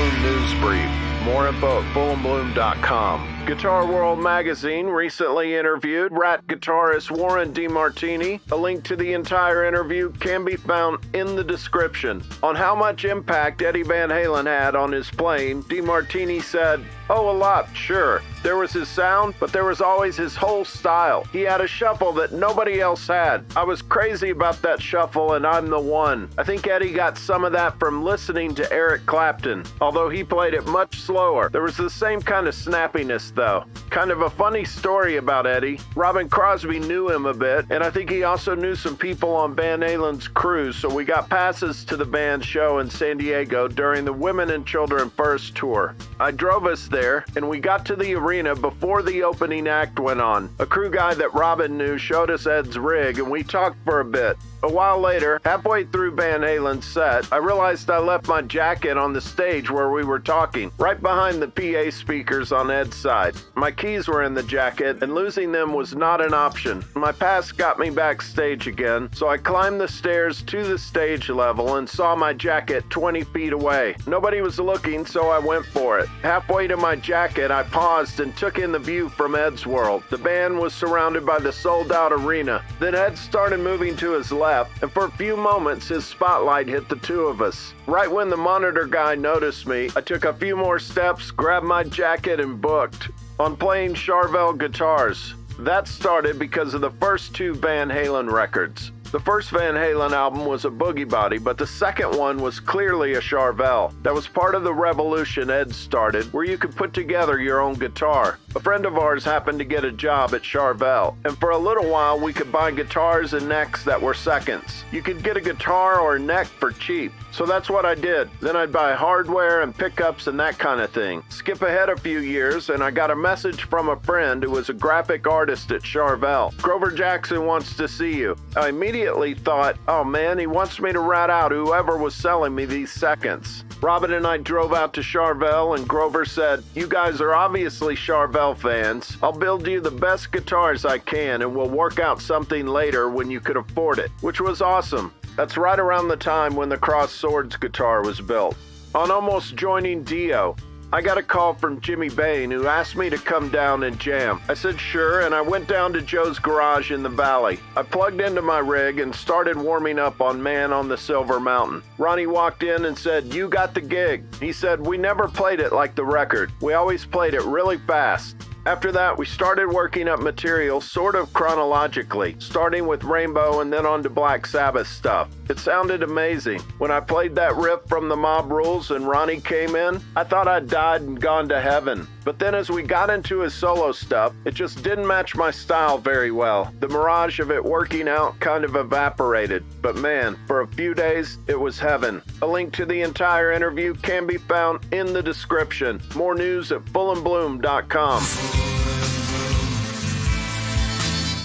Bloom News Brief. More info at fullandbloom.com. Guitar World Magazine recently interviewed Ratt guitarist Warren DeMartini. A link to the entire interview can be found in the description. On how much impact Eddie Van Halen had on his playing, DeMartini said, "Oh, a lot, sure. There was his sound, but there was always his whole style. He had a shuffle that nobody else had. I was crazy about that shuffle, and I'm the one. I think Eddie got some of that from listening to Eric Clapton, although he played it much slower. There was the same kind of snappiness, though." Kind of a funny story about Eddie. Robbin Crosby knew him a bit, and I think he also knew some people on Van Halen's crew, so we got passes to the band show in San Diego during the Women and Children First tour. I drove us there, and we got to the arena before the opening act went on. A crew guy that Robbin knew showed us Ed's rig, and we talked for a bit. A while later, halfway through Van Halen's set, I realized I left my jacket on the stage where we were talking, right behind the PA speakers on Ed's side. My keys were in the jacket, and losing them was not an option. My pass got me backstage again, so I climbed the stairs to the stage level and saw my jacket 20 feet away. Nobody was looking, so I went for it. Halfway to my jacket, I paused and took in the view from Ed's world. The band was surrounded by the sold-out arena. Then Ed started moving to his left, and for a few moments his spotlight hit the two of us. Right when the monitor guy noticed me, I took a few more steps, grabbed my jacket, and booked on playing Charvel guitars. That started because of the first two Van Halen records. The first Van Halen album was a boogie body, but the second one was clearly a Charvel. That was part of the revolution Ed started, where you could put together your own guitar. A friend of ours happened to get a job at Charvel, and for a little while we could buy guitars and necks that were seconds. You could get a guitar or a neck for cheap, so that's what I did. Then I'd buy hardware and pickups and that kind of thing. Skip ahead a few years, and I got a message from a friend who was a graphic artist at Charvel. "Grover Jackson wants to see you." I immediately thought, oh man, he wants me to rat out whoever was selling me these seconds. Robbin and I drove out to Charvel, and Grover said, "You guys are obviously Charvel fans. I'll build you the best guitars I can, and we'll work out something later when you could afford it," which was awesome. That's right around the time when the Cross Swords guitar was built. On almost joining Dio, I got a call from Jimmy Bain, who asked me to come down and jam. I said sure, and I went down to Joe's garage in the valley. I plugged into my rig and started warming up on Man on the Silver Mountain. Ronnie walked in and said, "You got the gig." He said, "We never played it like the record. We always played it really fast." After that, we started working up material sort of chronologically, starting with Rainbow and then on to Black Sabbath stuff. It sounded amazing. When I played that riff from the Mob Rules and Ronnie came in, I thought I'd died and gone to heaven. But then as we got into his solo stuff, it just didn't match my style very well. The mirage of it working out kind of evaporated. But man, for a few days, it was heaven. A link to the entire interview can be found in the description. More news at fullandbloom.com.